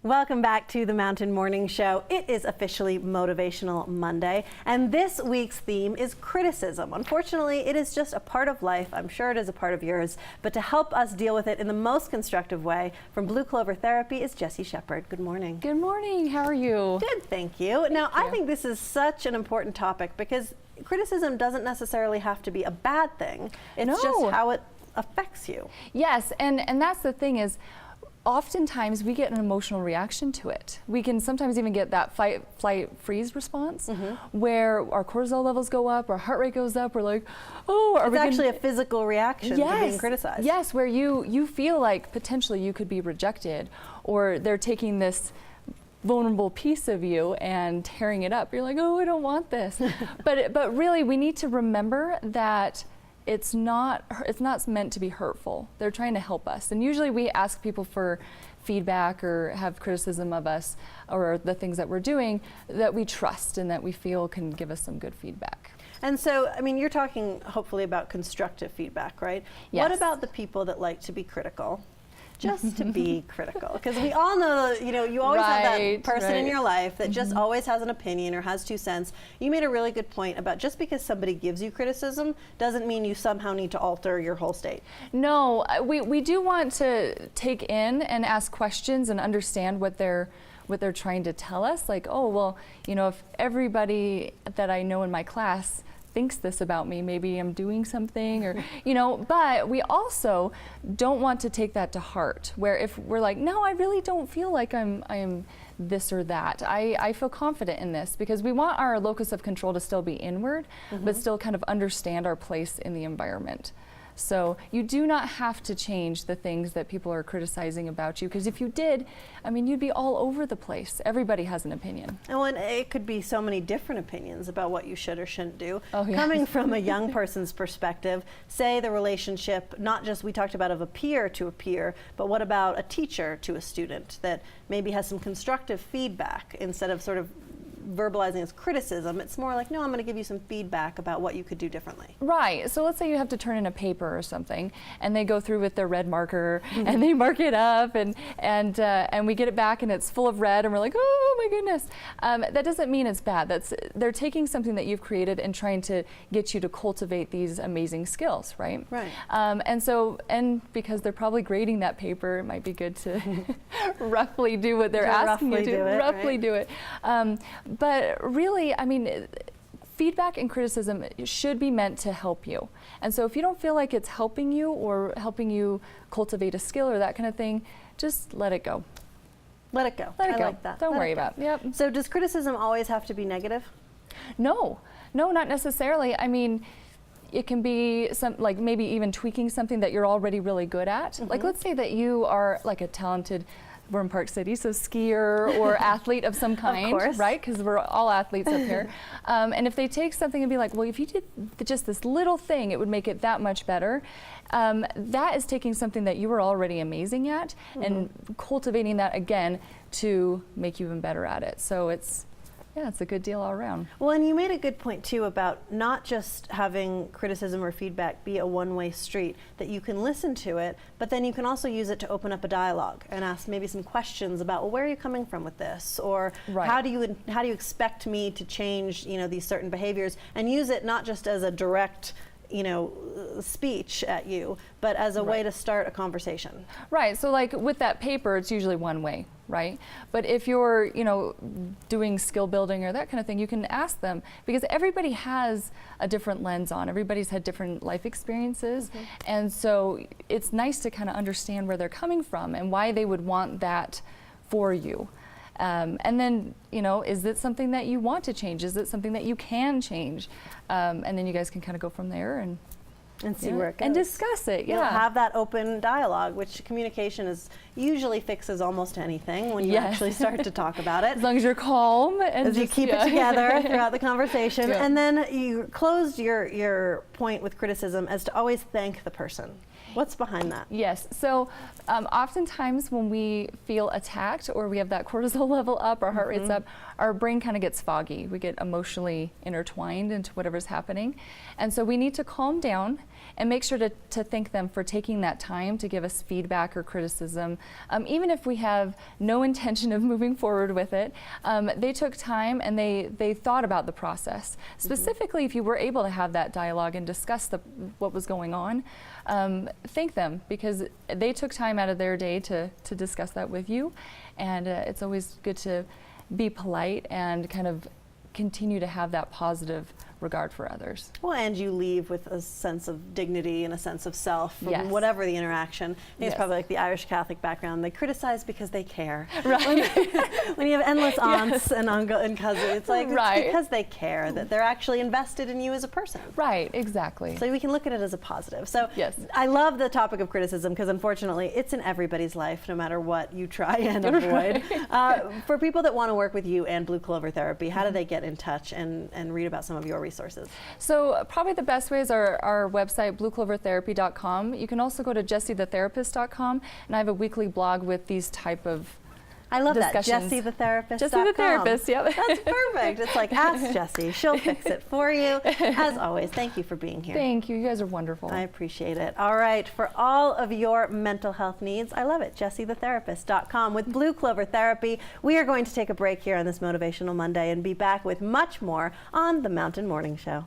Welcome back to the Mountain Morning Show. It is officially Motivational Monday, and this week's theme is criticism. Unfortunately, it is just a part of life. I'm sure it is a part of yours, but to help us deal with it in the most constructive way, from Blue Clover Therapy is Jessie Shepherd. Good morning. Good morning. How are you? Good, thank you. Now, I think this is such an important topic because criticism doesn't necessarily have to be a bad thing. It's just how it affects you. Yes, and that's the thing is, oftentimes we get an emotional reaction to it. We can sometimes even get that fight, flight, freeze response where our cortisol levels go up, our heart rate goes up, we're like, oh. It's actually a physical reaction to being criticized. Yes, where you feel like potentially you could be rejected, or they're taking this vulnerable piece of you and tearing it up. You're like, oh, I don't want this. but really we need to remember that it's not meant to be hurtful. They're trying to help us. And usually we ask people for feedback or have criticism of us or the things that we're doing that we trust and that we feel can give us some good feedback. And so, I mean, you're talking hopefully about constructive feedback, right? Yes. What about the people that like to be critical? Just to be critical, because we all know, you always have that person in your life that just always has an opinion or has 2 cents. You made a really good point about just because somebody gives you criticism doesn't mean you somehow need to alter your whole state. No, we do want to take in and ask questions and understand what they're trying to tell us. Like, oh, well, if everybody that I know in my class thinks this about me, maybe I'm doing something, or but we also don't want to take that to heart, where if we're like, no, I really don't feel like I'm this or that, I feel confident in this, because we want our locus of control to still be inward, but still kind of understand our place in the environment. So you do not have to change the things that people are criticizing about you, because if you did, I mean, you'd be all over the place. Everybody has an opinion. And it could be so many different opinions about what you should or shouldn't do. Oh, yes. Coming from a young person's perspective, say the relationship, not just we talked about of a peer to a peer, but what about a teacher to a student that maybe has some constructive feedback instead of sort of verbalizing as criticism? It's more like, no, I'm going to give you some feedback about what you could do differently. Right. So let's say you have to turn in a paper or something, and they go through with their red marker and they mark it up, and we get it back and it's full of red, and we're like, oh my goodness. That doesn't mean it's bad. They're taking something that you've created and trying to get you to cultivate these amazing skills, right? Right. And because they're probably grading that paper, it might be good to roughly do what they're asking you to. Roughly do it. But really, I mean, feedback and criticism should be meant to help you. And so if you don't feel like it's helping you or helping you cultivate a skill or that kind of thing, just let it go. Let it go. Let it I go. like that. Don't worry about it. Yep. So does criticism always have to be negative? No, not necessarily. I mean, it can be like maybe even tweaking something that you're already really good at. Like, let's say that you are like a talented, we're in Park City, so skier or athlete of some kind, right? Because we're all athletes up here. And if they take something and be like, well, if you did just this little thing, it would make it that much better. That is taking something that you were already amazing at and cultivating that again to make you even better at it. So it's a good deal all around. Well, and you made a good point too about not just having criticism or feedback be a one-way street, that you can listen to it, but then you can also use it to open up a dialogue and ask maybe some questions about, well, where are you coming from with this? Or how do you expect me to change, these certain behaviors, and use it not just as a direct speech at you, but as a way to start a conversation. Right, so like with that paper, it's usually one way, right? But if you're, doing skill building or that kind of thing, you can ask them, because everybody has a different lens on. Everybody's had different life experiences. And so it's nice to kind of understand where they're coming from and why they would want that for you. And then, is it something that you want to change? Is it something that you can change? And then you guys can kind of go from there and see where it goes. And discuss it, Have that open dialogue, which communication usually fixes almost anything when you actually start to talk about it. As long as you're calm and as you keep it together throughout the conversation. And then you closed your point with criticism as to always thank the person. What's behind that? Yes. So oftentimes when we feel attacked or we have that cortisol level up, our heart rate's up, our brain kind of gets foggy. We get emotionally intertwined into whatever's happening. And so we need to calm down and make sure to thank them for taking that time to give us feedback or criticism. Even if we have no intention of moving forward with it, they took time and they thought about the process. Specifically, if you were able to have that dialogue and discuss what was going on, thank them, because they took time out of their day to discuss that with you. And it's always good to be polite and kind of continue to have that positive regard for others. Well, and you leave with a sense of dignity and a sense of self from Yes. whatever the interaction. I think Yes. it's probably like the Irish Catholic background. They criticize because they care. Right. When you have endless aunts and uncle and cousins, it's like Right. it's because they care, that they're actually invested in you as a person. Right, exactly. So we can look at it as a positive. So Yes. I love the topic of criticism because unfortunately it's in everybody's life, no matter what you try and avoid. For people that want to work with you and Blue Clover Therapy, how do they get in touch and read about some of your resources? So probably the best ways are our website, blueclovertherapy.com. You can also go to jessiethetherapist.com, and I have a weekly blog with these type of I love that. discussions. JessieTheTherapist.com. Jessie the Therapist, yep. That's perfect. It's like, ask Jessie. She'll fix it for you. As always, thank you for being here. Thank you. You guys are wonderful. I appreciate it. All right, for all of your mental health needs, I love it. JessieTheTherapist.com with Blue Clover Therapy. We are going to take a break here on this Motivational Monday and be back with much more on the Mountain Morning Show.